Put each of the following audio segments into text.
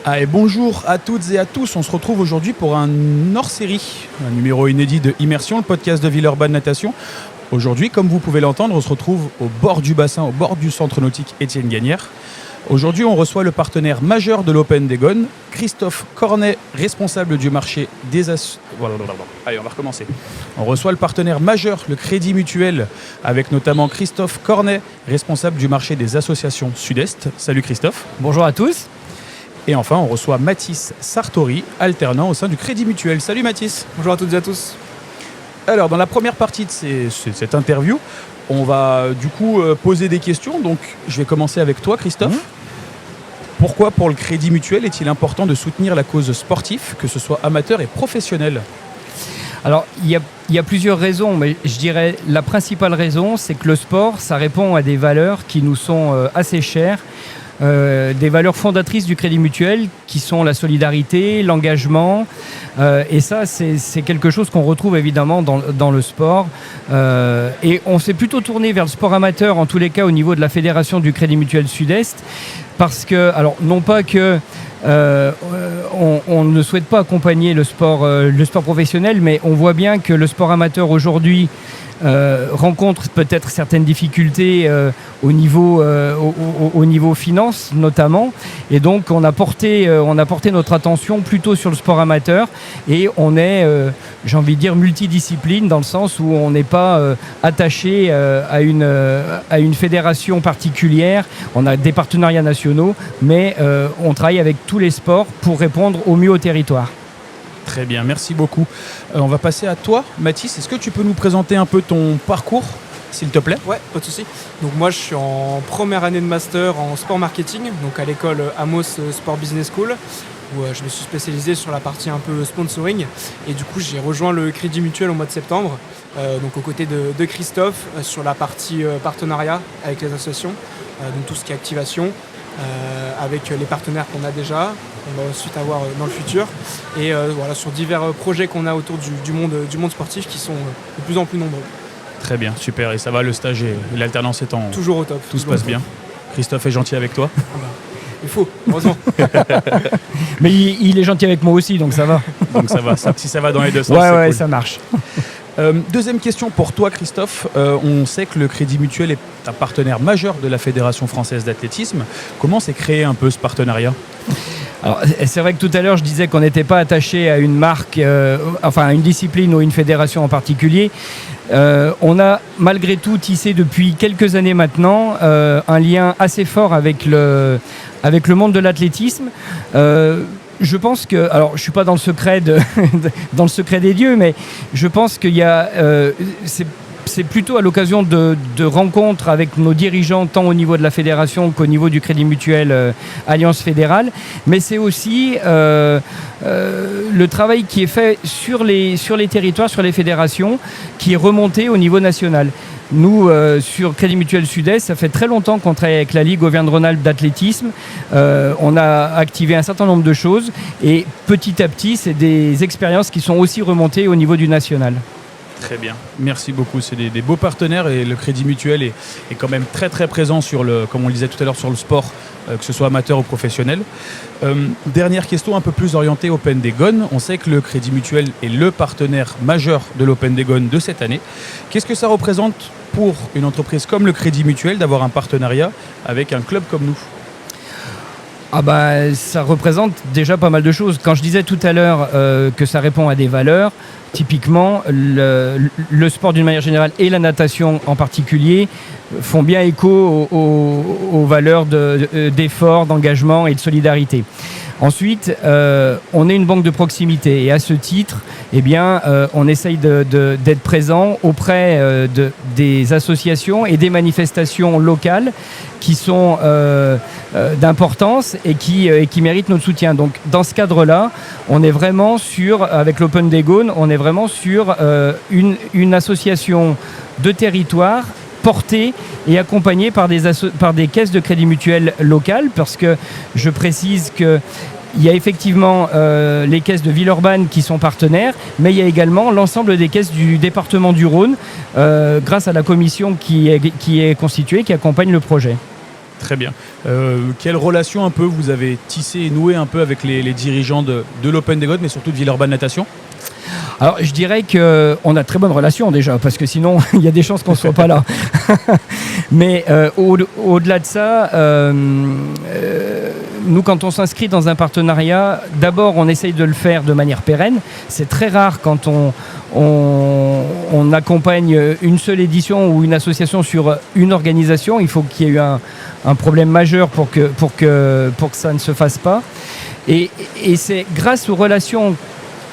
Ah, et bonjour à toutes et à tous, on se retrouve aujourd'hui pour un hors-série, un numéro inédit de Immersion, le podcast de Villeurbanne Natation. Aujourd'hui, comme vous pouvez l'entendre, on se retrouve au bord du bassin, au bord du centre nautique Étienne Gagnère. Aujourd'hui, on reçoit le partenaire majeur de l'Open des Gones, Christophe Cornet, responsable du marché des Allez, on va recommencer. On reçoit le partenaire majeur, le Crédit Mutuel, avec notamment Christophe Cornet, responsable du marché des associations Sud-Est. Salut Christophe. Bonjour à tous. Et enfin, on reçoit Mathis Sartori, alternant au sein du Crédit Mutuel. Salut Mathis. Bonjour à toutes et à tous. Alors, dans la première partie de cette interview, on va du coup poser des questions. Donc, je vais commencer avec toi, Christophe. Pourquoi, pour le Crédit Mutuel, est-il important de soutenir la cause sportive, que ce soit amateur et professionnel ? Alors, il y a plusieurs raisons, mais je dirais la principale raison, c'est que le sport, ça répond à des valeurs qui nous sont assez chères. Des valeurs fondatrices du Crédit Mutuel qui sont la solidarité, l'engagement, et ça c'est quelque chose qu'on retrouve évidemment dans le sport, et on s'est plutôt tourné vers le sport amateur, en tous les cas au niveau de la fédération du Crédit Mutuel Sud-Est, parce que, alors non pas que on ne souhaite pas accompagner le sport professionnel, mais on voit bien que le sport amateur aujourd'hui rencontre peut-être certaines difficultés au niveau finance notamment, et donc on a porté notre attention plutôt sur le sport amateur, et on est j'ai envie de dire multidiscipline, dans le sens où on n'est pas attaché à une fédération particulière. On a des partenariats nationaux, mais on travaille avec tous les sports pour répondre au mieux au territoire. Très bien, merci beaucoup. On va passer à toi, Mathis. Est-ce que tu peux nous présenter un peu ton parcours, s'il te plaît ? Ouais, pas de souci. Donc moi, je suis en première année de master en sport marketing, donc à l'école Amos Sport Business School, où je me suis spécialisé sur la partie un peu sponsoring. Et du coup, j'ai rejoint le Crédit Mutuel au mois de septembre, donc aux côtés de Christophe, sur la partie partenariat avec les associations, donc tout ce qui est activation, avec les partenaires qu'on a déjà, qu'on va ensuite avoir dans le futur, et voilà, sur divers projets qu'on a autour du monde sportif qui sont de plus en plus nombreux. Très bien, super. Et ça va, le stage et l'alternance étant... Toujours au top. Tout se passe bien. Christophe est gentil avec toi ? Il faut, heureusement. Mais il est gentil avec moi aussi, donc ça va. Donc ça va, si ça va dans les deux sens, ouais, c'est ouais, cool. ça marche. Deuxième question pour toi, Christophe. On sait que le Crédit Mutuel est un partenaire majeur de la Fédération française d'athlétisme. Comment s'est créé un peu ce partenariat ? Alors, c'est vrai que tout à l'heure, je disais qu'on n'était pas attaché à une marque, à une discipline ou une fédération en particulier. On a malgré tout tissé depuis quelques années maintenant un lien assez fort avec le monde de l'athlétisme. Je pense que, alors je suis pas dans le secret dans le secret des dieux, mais je pense qu'il y a, c'est plutôt à l'occasion de rencontres avec nos dirigeants, tant au niveau de la fédération qu'au niveau du Crédit Mutuel Alliance Fédérale, mais c'est aussi le travail qui est fait sur les territoires, sur les fédérations, qui est remonté au niveau national. Nous, sur Crédit Mutuel Sud-Est, ça fait très longtemps qu'on travaille avec la Ligue Auvergne-Rhône-Alpes d'athlétisme. On a activé un certain nombre de choses, et petit à petit, c'est des expériences qui sont aussi remontées au niveau du national. Très bien, merci beaucoup. C'est des beaux partenaires, et le Crédit Mutuel est quand même très très présent sur comme on le disait tout à l'heure, sur le sport, que ce soit amateur ou professionnel. Dernière question un peu plus orientée Open des Gones. On sait que le Crédit Mutuel est le partenaire majeur de l'Open des Gones de cette année. Qu'est-ce que ça représente pour une entreprise comme le Crédit Mutuel d'avoir un partenariat avec un club comme nous ? Ça représente déjà pas mal de choses. Quand je disais tout à l'heure que ça répond à des valeurs, typiquement le sport d'une manière générale et la natation en particulier font bien écho aux valeurs d'effort, d'engagement et de solidarité. Ensuite, on est une banque de proximité, et à ce titre, on essaye d'être présent auprès des associations et des manifestations locales qui sont d'importance et qui méritent notre soutien. Donc, dans ce cadre-là, on est vraiment avec l'Open des Gones, on est vraiment sur une association de territoire portée et accompagnée par des caisses de crédit mutuel locales, parce que je précise que il y a effectivement les caisses de Villeurbanne qui sont partenaires, mais il y a également l'ensemble des caisses du département du Rhône, grâce à la commission qui est constituée, qui accompagne le projet. Très bien. Quelle relation un peu vous avez tissé et noué un peu avec les dirigeants de l'Open des Gones, mais surtout de Villeurbanne Natation? Alors, je dirais qu'on a de très bonnes relations déjà, parce que sinon, il y a des chances qu'on ne soit pas là. Mais au-delà de ça, nous, quand on s'inscrit dans un partenariat, d'abord, on essaye de le faire de manière pérenne. C'est très rare quand on accompagne une seule édition ou une association sur une organisation. Il faut qu'il y ait eu un problème majeur pour que ça ne se fasse pas. Et c'est grâce aux relations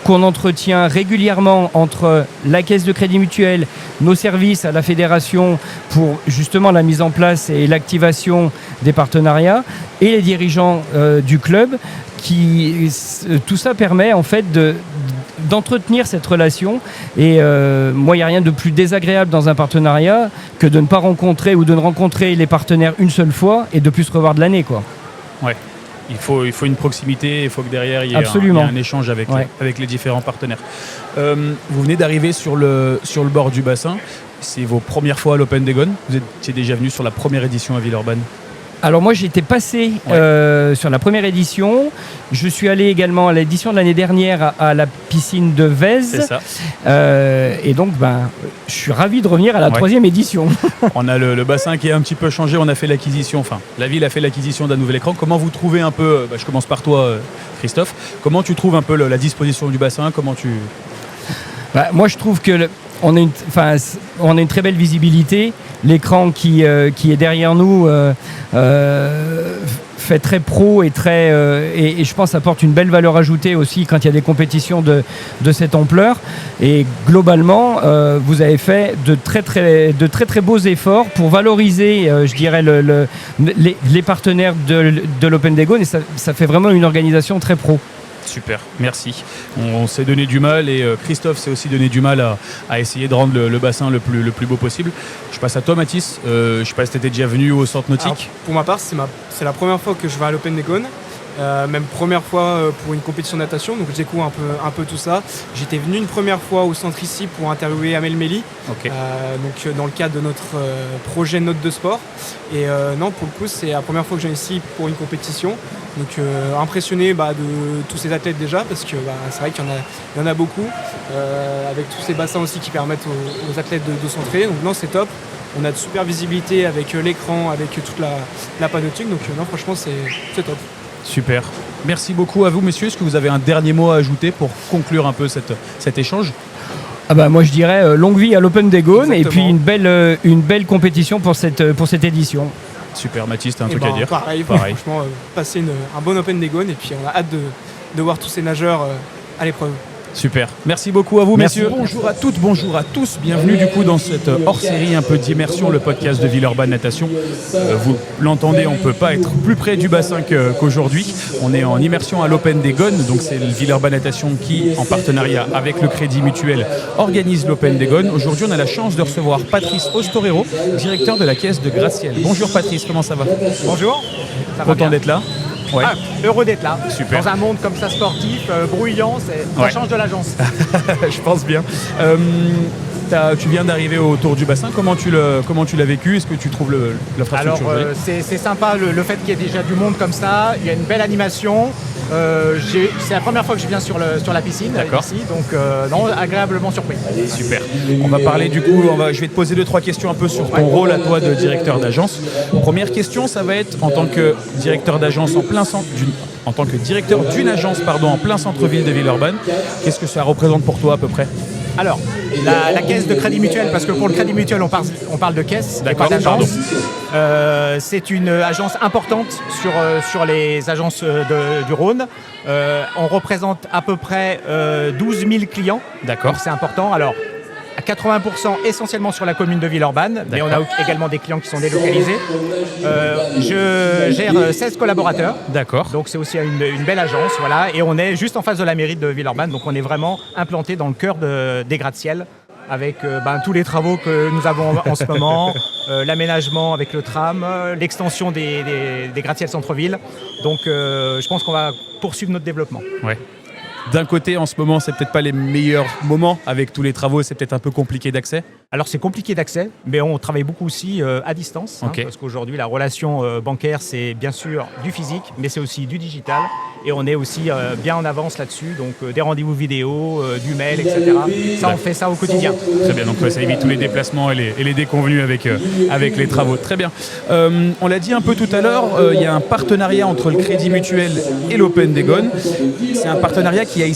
qu'on entretient régulièrement entre la Caisse de Crédit Mutuel, nos services à la Fédération pour justement la mise en place et l'activation des partenariats et les dirigeants du club, tout ça permet en fait d'entretenir cette relation. Et moi, il n'y a rien de plus désagréable dans un partenariat que de ne pas rencontrer ou de ne rencontrer les partenaires une seule fois et de plus se revoir de l'année, quoi. Ouais. Il faut une proximité, il faut que derrière il y ait un échange avec les différents partenaires. Vous venez d'arriver sur le bord du bassin. C'est vos premières fois à l'Open des Gones. Vous étiez déjà venu sur la première édition à Villeurbanne? Alors moi j'étais passé sur la première édition. Je suis allé également à l'édition de l'année dernière à la piscine de Vèze. C'est ça. Et donc je suis ravi de revenir à la troisième édition. On a le bassin qui a un petit peu changé. On a fait l'acquisition, la ville a fait l'acquisition d'un nouvel écran. Comment vous trouvez un peu, je commence par toi Christophe, comment tu trouves un peu la disposition du bassin? Moi je trouve que on a une très belle visibilité. L'écran qui est derrière nous fait très pro et et je pense apporte une belle valeur ajoutée aussi quand il y a des compétitions de cette ampleur. Et globalement, vous avez fait de très beaux efforts pour valoriser, je dirais, les partenaires de l'Open des Gones, et ça fait vraiment une organisation très pro. Super, merci. On s'est donné du mal et Christophe s'est aussi donné du mal à essayer de rendre le bassin le plus beau possible. Je passe à toi Mathis, je sais pas si tu étais déjà venu au centre nautique. Alors, pour ma part, c'est la première fois que je vais à l'Open des Gones. Même première fois pour une compétition de natation, donc je découvre un peu tout ça. J'étais venu une première fois au centre ici pour interviewer Amel Meli, donc dans le cadre de notre projet Note de Sport. Et non, pour le coup, c'est la première fois que je viens ici pour une compétition. Donc impressionné de tous ces athlètes déjà, parce que c'est vrai qu'il y en a beaucoup, avec tous ces bassins aussi qui permettent aux athlètes de s'entraîner. Donc non, c'est top. On a de super visibilité avec l'écran, avec toute la panoptique. Donc non, franchement, c'est top. Super. Merci beaucoup à vous, messieurs. Est-ce que vous avez un dernier mot à ajouter pour conclure un peu cet échange? Moi je dirais longue vie à l'Open des Gones. Exactement. Et puis une belle compétition pour cette édition. Super, Mathis, t'as un truc à dire? Pareil. Franchement, passer un bon Open des Gones et puis on a hâte de voir tous ces nageurs à l'épreuve. Super. Merci beaucoup à vous, messieurs. Bonjour à toutes, bonjour à tous. Bienvenue du coup dans cette hors-série un peu d'immersion, le podcast de Villeurbanne Natation. Vous l'entendez, on ne peut pas être plus près du bassin qu'aujourd'hui. On est en immersion à l'Open des Gones, donc c'est le Villeurbanne Natation qui, en partenariat avec le Crédit Mutuel, organise l'Open des Gones. Aujourd'hui, on a la chance de recevoir Patrice Ostorero, directeur de la Caisse de Gratte-Ciel. Bonjour Patrice, comment ça va? Bonjour. Content d'être là? Ouais. Heureux d'être là. Super. Dans un monde comme ça sportif, bruyant, ça change de l'agence. Je pense bien. Tu viens d'arriver autour du bassin. Comment tu l'as vécu? Est-ce que tu trouves l'infrastructure jolie? C'est sympa le fait qu'il y ait déjà du monde comme ça. Il y a une belle animation. C'est la première fois que je viens sur la piscine ici, donc agréablement surpris. Super. On va parler du coup, je vais te poser 2-3 questions un peu sur ton rôle à toi de directeur d'agence. Première question, ça va être en tant que directeur d'agence en tant que directeur d'une agence en plein centre-ville de Villeurbanne, qu'est-ce que ça représente pour toi à peu près? Alors, la caisse de Crédit Mutuel, parce que pour le Crédit Mutuel, on parle de caisse, et pas d'agence. C'est une agence importante sur les agences du Rhône. On représente à peu près 12 000 clients. D'accord. C'est important. Alors, à 80% essentiellement sur la commune de Villeurbanne, mais on a également des clients qui sont délocalisés. Je gère 16 collaborateurs. D'accord. Donc c'est aussi une belle agence, voilà. Et on est juste en face de la mairie de Villeurbanne, donc on est vraiment implanté dans le cœur des gratte-ciel, avec tous les travaux que nous avons en ce moment, l'aménagement avec le tram, l'extension des gratte-ciel centre-ville. Donc je pense qu'on va poursuivre notre développement. Ouais. d'un côté, en ce moment, c'est peut-être pas les meilleurs moments avec tous les travaux, c'est peut-être un peu compliqué d'accès. Alors c'est compliqué d'accès, mais on travaille beaucoup aussi à distance, Ok. parce qu'aujourd'hui la relation bancaire c'est bien sûr du physique, mais c'est aussi du digital, et on est aussi bien en avance là-dessus, donc des rendez-vous vidéo, du mail, etc. Ça on fait ça au quotidien. Très bien, donc ça évite tous les déplacements et les déconvenus avec les travaux. Très bien. On l'a dit un peu tout à l'heure, il y a un partenariat entre le Crédit Mutuel et l'Open des Gones. C'est un partenariat qui est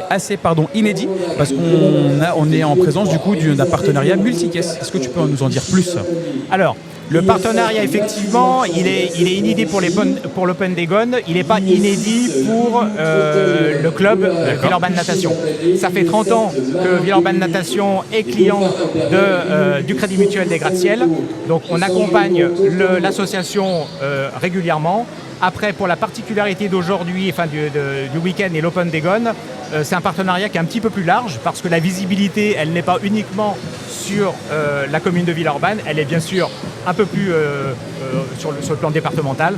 assez inédit, parce qu'on est en présence du coup d'un partenariat multicaisse. Est-ce que tu peux nous en dire plus? Alors, le partenariat, effectivement, il est inédit pour l'Open des Gones. Il n'est pas inédit pour le club Villeurbanne Natation. Ça fait 30 ans que Villeurbanne Natation est client du Crédit Mutuel des Gratte-Ciel. Donc, on accompagne l'association régulièrement. Après, pour la particularité d'aujourd'hui, enfin du week-end et l'Open des Gones, c'est un partenariat qui est un petit peu plus large parce que la visibilité, elle n'est pas uniquement sur la commune de Villeurbanne, elle est bien sûr un peu plus sur le plan départemental.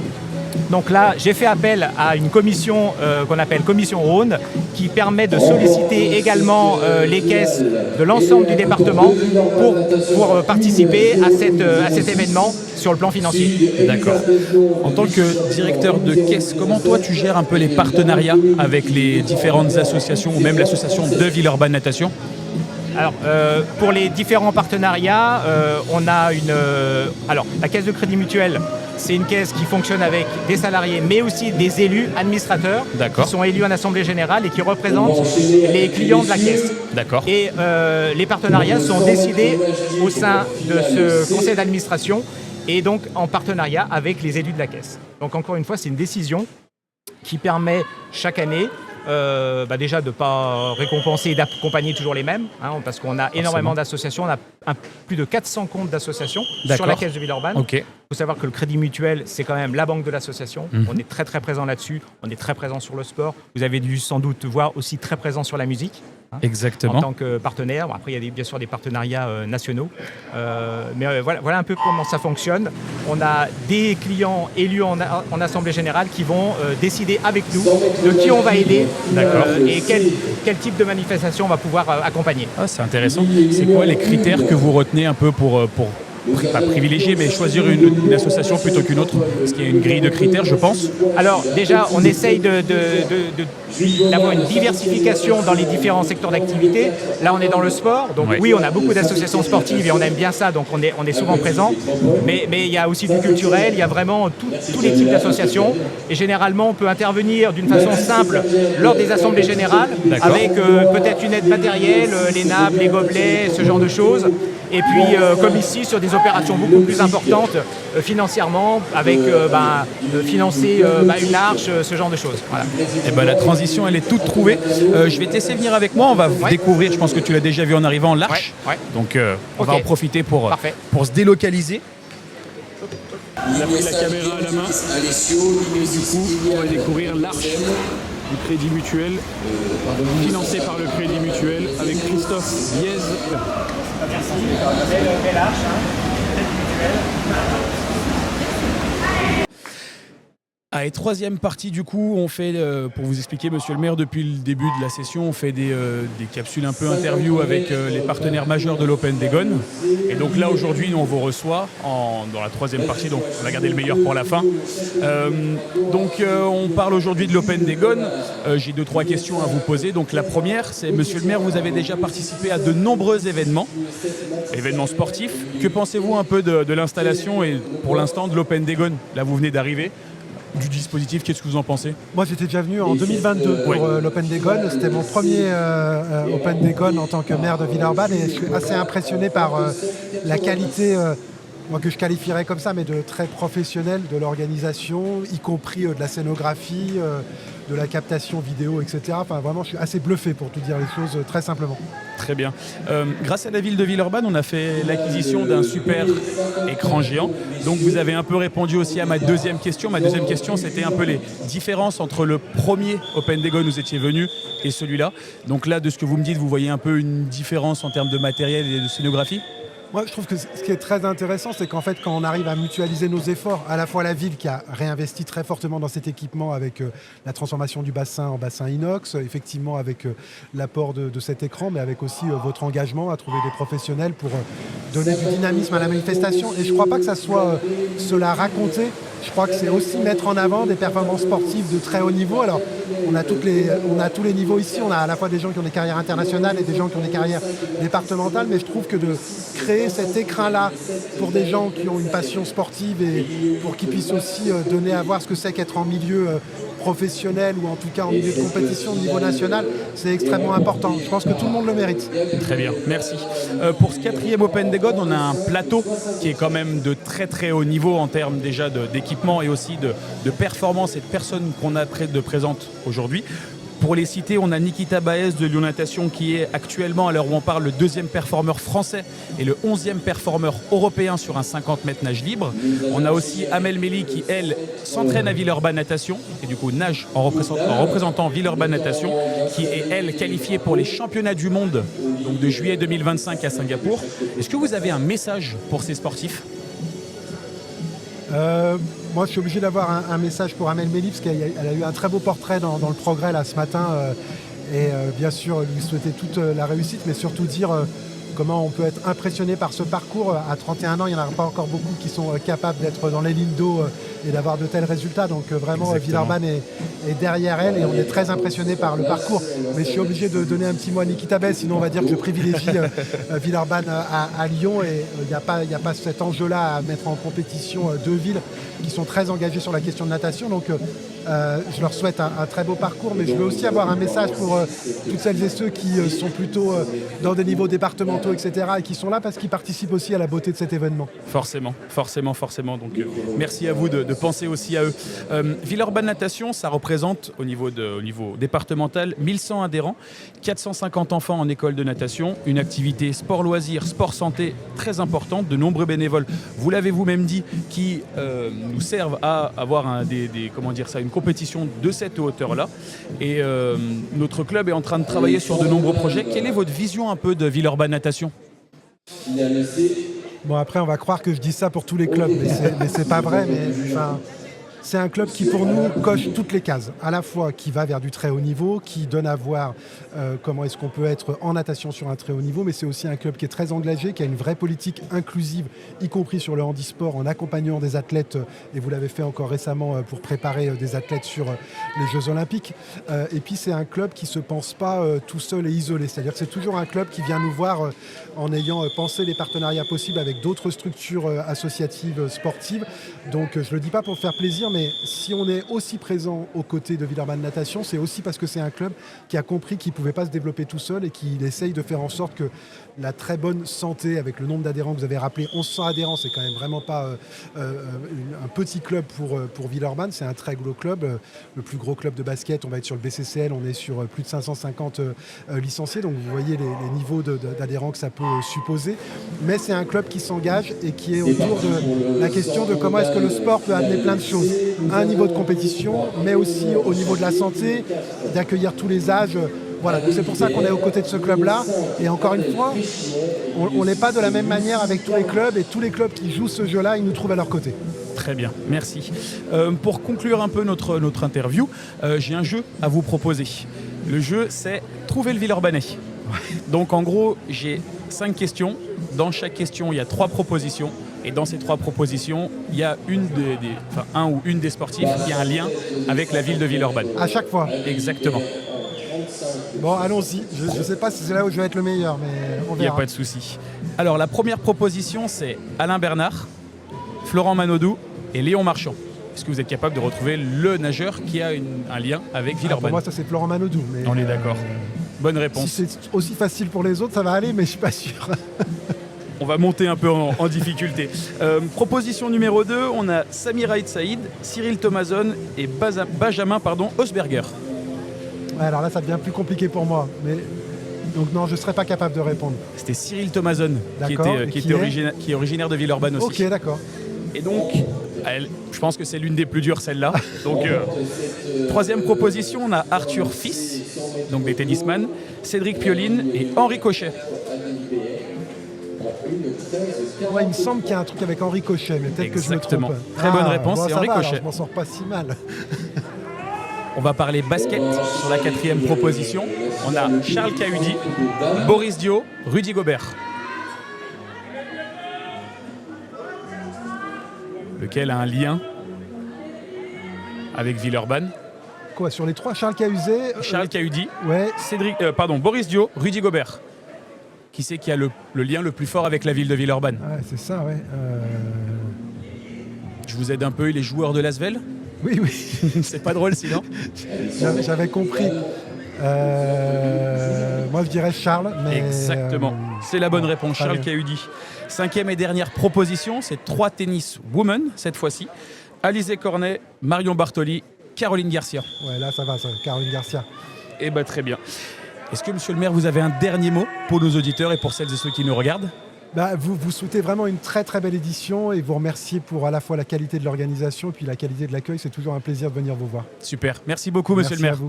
Donc là, j'ai fait appel à une commission qu'on appelle Commission Rhône, qui permet de solliciter également les caisses de l'ensemble du département pour participer à cet événement sur le plan financier. D'accord. En tant que directeur de caisse, comment toi tu gères un peu les partenariats avec les différentes associations ou même l'association de Villeurbanne Natation? Alors, pour les différents partenariats, on a alors, la caisse de crédit mutuel, c'est une caisse qui fonctionne avec des salariés, mais aussi des élus administrateurs qui sont élus en assemblée générale et qui représentent les clients de la caisse. D'accord. Et les partenariats sont décidés au sein de ce conseil d'administration et donc en partenariat avec les élus de la caisse. Donc encore une fois, c'est une décision qui permet chaque année déjà de ne pas récompenser et d'accompagner toujours les mêmes, parce qu'on a énormément d'associations, on a plus de 400 comptes d'associations sur la caisse de Villeurbanne. Ok. Il faut savoir que le Crédit Mutuel, c'est quand même la banque de l'association. On est très très présent là-dessus, on est très présent sur le sport. Vous avez dû sans doute voir aussi très présent sur la musique. Exactement. En tant que partenaire. Bon, après, il y a bien sûr des partenariats nationaux. Mais voilà un peu comment ça fonctionne. On a des clients élus en assemblée générale qui vont décider avec nous de qui on va aider et quel type de manifestation on va pouvoir accompagner. Ah, c'est intéressant. C'est quoi les critères que vous retenez un peu pour pas privilégier, mais choisir une association plutôt qu'une autre? Parce qu'il y a une grille de critères, je pense. Alors déjà, on essaye d'avoir une diversification dans les différents secteurs d'activité. Là, on est dans le sport, donc oui, on a beaucoup d'associations sportives et on aime bien ça, donc on est souvent présent. Mais il y a aussi du culturel, il y a vraiment tous les types d'associations. Et généralement, on peut intervenir d'une façon simple lors des assemblées générales, avec peut-être une aide matérielle, les nappes, les gobelets, ce genre de choses. Et puis, comme ici, sur des opérations beaucoup plus importantes financièrement, avec financer une arche, ce genre de choses. Voilà. Et la transition, elle est toute trouvée. Je vais te laisser venir avec moi. On va découvrir, je pense que tu l'as déjà vu en arrivant, l'arche. Donc, on va en profiter pour se délocaliser. Il a pris la caméra à la main et du coup, on va découvrir l'arche du Crédit Mutuel, financé par le Crédit Mutuel avec Christophe Biez. Merci. Belle arche, Allez, troisième partie du coup, on fait, pour vous expliquer monsieur le maire, depuis le début de la session, on fait des capsules un peu interview avec les partenaires majeurs de l'Open des Gones. Et donc là aujourd'hui, on vous reçoit dans la troisième partie, donc on va garder le meilleur pour la fin. On parle aujourd'hui de l'Open des Gones. J'ai 2-3 questions à vous poser. Donc la première, c'est monsieur le maire, vous avez déjà participé à de nombreux événements sportifs. Que pensez-vous un peu de l'installation et pour l'instant de l'Open des Gones? Là vous venez d'arriver. Du dispositif, qu'est-ce que vous en pensez? Moi j'étais déjà venu en 2022 pour l'Open des Gones. C'était mon premier Open des Gones en tant que maire de Villeurbanne et je suis assez impressionné par la qualité, moi que je qualifierais comme ça, mais de très professionnelle de l'organisation, y compris de la scénographie, de la captation vidéo, etc. Enfin vraiment je suis assez bluffé pour tout dire les choses très simplement. Très bien. Grâce à la ville de Villeurbanne, on a fait l'acquisition d'un super écran géant. Donc vous avez un peu répondu aussi à ma deuxième question. Ma deuxième question, c'était un peu les différences entre le premier Open des Gones où vous étiez venu et celui-là. Donc là, de ce que vous me dites, vous voyez un peu une différence en termes de matériel et de scénographie? Moi, je trouve que ce qui est très intéressant, c'est qu'en fait, quand on arrive à mutualiser nos efforts, à la fois la ville qui a réinvesti très fortement dans cet équipement avec la transformation du bassin en bassin inox, effectivement avec l'apport de cet écran, mais avec aussi votre engagement à trouver des professionnels pour donner du dynamisme à la manifestation. Et je ne crois pas que ça soit cela raconter. Je crois que c'est aussi mettre en avant des performances sportives de très haut niveau. Alors, on a tous les niveaux ici. On a à la fois des gens qui ont des carrières internationales et des gens qui ont des carrières départementales. Mais je trouve que de créer cet écrin-là pour des gens qui ont une passion sportive et pour qu'ils puissent aussi donner à voir ce que c'est qu'être en milieu professionnel ou en tout cas en milieu de compétition au niveau national, c'est extrêmement important. Je pense que tout le monde le mérite. Très bien, merci. Pour ce 4e Open des Gods, on a un plateau qui est quand même de très très haut niveau en termes déjà d'équipement et aussi de performance et de personnes qu'on a de présentes aujourd'hui. Pour les citer, on a Nikita Baez de Lyon Natation qui est actuellement, à l'heure où on parle, le 2e performeur français et le 11e performeur européen sur un 50 mètres nage libre. On a aussi Amel Meli qui, elle, s'entraîne à Villeurbanne Natation et du coup nage en représentant Villeurbanne Natation, qui est, elle, qualifiée pour les championnats du monde donc de juillet 2025 à Singapour. Est-ce que vous avez un message pour ces sportifs ? Moi, je suis obligé d'avoir un message pour Amel Meli, parce qu'elle a eu un très beau portrait dans le Progrès là, ce matin. Et bien sûr, lui souhaiter toute la réussite, mais surtout dire comment on peut être impressionné par ce parcours. À 31 ans, il n'y en a pas encore beaucoup qui sont capables d'être dans les lignes d'eau et d'avoir de tels résultats. Donc vraiment, Villeurbanne est derrière elle et on est très impressionné par le parcours. Mais je suis obligé de donner un petit mot à Nikita Baez, sinon on va dire que je privilégie Villeurbanne à Lyon. Et il n'y a pas cet enjeu-là à mettre en compétition deux villes qui sont très engagées sur la question de natation. Donc je leur souhaite un très beau parcours, mais je veux aussi avoir un message pour toutes celles et ceux qui sont plutôt dans des niveaux départementaux, etc. et qui sont là parce qu'ils participent aussi à la beauté de cet événement. Forcément. Donc merci à vous de penser aussi à eux. Villeurbanne Natation, ça représente au niveau départemental 1100 adhérents, 450 enfants en école de natation, une activité sport-loisir, sport-santé très importante, de nombreux bénévoles, vous l'avez vous-même dit, qui nous servent à avoir une compétition de cette hauteur-là. Et notre club est en train de travailler sur de nombreux projets. Quelle est votre vision un peu de Villeurbanne Natation ? Bon, après, on va croire que je dis ça pour tous les clubs, mais c'est pas vrai. C'est un club qui, pour nous, coche toutes les cases. À la fois qui va vers du très haut niveau, qui donne à voir comment est-ce qu'on peut être en natation sur un très haut niveau, mais c'est aussi un club qui est très engagé, qui a une vraie politique inclusive, y compris sur le handisport, en accompagnant des athlètes, et vous l'avez fait encore récemment pour préparer des athlètes sur les Jeux Olympiques. Et puis, c'est un club qui ne se pense pas tout seul et isolé. C'est-à-dire que c'est toujours un club qui vient nous voir en ayant pensé les partenariats possibles avec d'autres structures associatives sportives. Donc, je ne le dis pas pour faire plaisir, mais si on est aussi présent aux côtés de Villeurbanne Natation, c'est aussi parce que c'est un club qui a compris qu'il ne pouvait pas se développer tout seul et qu'il essaye de faire en sorte que la très bonne santé, avec le nombre d'adhérents que vous avez rappelé, 1100 adhérents, c'est quand même vraiment pas un petit club pour Villeurbanne, c'est un très gros club, le plus gros club de basket, on va être sur le BCCL, on est sur plus de 550 licenciés, donc vous voyez les niveaux d'adhérents que ça peut supposer, mais c'est un club qui s'engage et qui est autour de la question de comment est-ce que le sport peut amener plein de choses, à un niveau de compétition, mais aussi au niveau de la santé, d'accueillir tous les âges. Voilà, donc c'est pour ça qu'on est aux côtés de ce club-là. Et encore une fois, on n'est pas de la même manière avec tous les clubs. Et tous les clubs qui jouent ce jeu-là, ils nous trouvent à leur côté. Très bien, merci. Pour conclure un peu notre interview, j'ai un jeu à vous proposer. Le jeu, c'est Trouver le Villeurbanais. Donc en gros, j'ai 5 questions. Dans chaque question, il y a 3 propositions. Et dans ces 3 propositions, il y a un ou une des sportifs qui a un lien avec la ville de Villeurbanne. À chaque fois. Exactement. Bon, allons-y. Je ne sais pas si c'est là où je vais être le meilleur, mais on verra. Il n'y a pas de souci. Alors, la première proposition, c'est Alain Bernard, Florent Manodou et Léon Marchand. Est-ce que vous êtes capable de retrouver le nageur qui a un lien avec Villeurbanne ? Pour moi, ça, c'est Florent Manodou. Mais on est d'accord. Bonne réponse. Si c'est aussi facile pour les autres, ça va aller, mais je ne suis pas sûr. On va monter un peu en difficulté. Proposition numéro 2, on a Samir Aït Saïd, Cyril Thomason et Benjamin Osberger. Ouais, alors là, ça devient plus compliqué pour moi. Mais... Donc non, je ne serais pas capable de répondre. C'était Cyril Thomason, qui est originaire de Villeurbanne aussi. Ok, d'accord. Et donc, je pense que c'est l'une des plus dures, celle-là. Donc, troisième proposition, on a Arthur Fils, donc des tennisman, Cédric Pioline et Henri Cochet. Ouais, il me semble qu'il y a un truc avec Henri Cochet, mais peut-être que je me Exactement. trompe. Très bonne réponse, c'est ça Henri va, alors, Cochet. je m'en sors pas si mal. On va parler basket sur la 4e proposition. On a Charles Cahudi, Boris Dio, Rudy Gobert. Lequel a un lien avec Villeurbanne? Quoi, sur les 3, Charles Cahuzet Charles Cahudi, Ouais, Boris Dio, Rudy Gobert. Qui c'est qui a le lien le plus fort avec la ville de Villeurbanne? ouais, c'est ça, ouais. Je vous aide un peu, il est joueur de l'Asvel. Oui, oui, C'est pas drôle sinon. j'avais compris. Moi, je dirais Charles, mais... Exactement. C'est la bonne réponse, très Charles bien. Cahudi. 5e et dernière proposition, c'est 3 tennis women cette fois-ci. Alizé Cornet, Marion Bartoli, Caroline Garcia. Ouais, là, ça va, ça, Caroline Garcia. Eh bien, très bien. Est-ce que, monsieur le maire, vous avez un dernier mot pour nos auditeurs et pour celles et ceux qui nous regardent? Vous souhaitez vraiment une très très belle édition et vous remerciez pour à la fois la qualité de l'organisation et puis la qualité de l'accueil. C'est toujours un plaisir de venir vous voir. Super. Merci beaucoup, monsieur Merci le maire. à vous.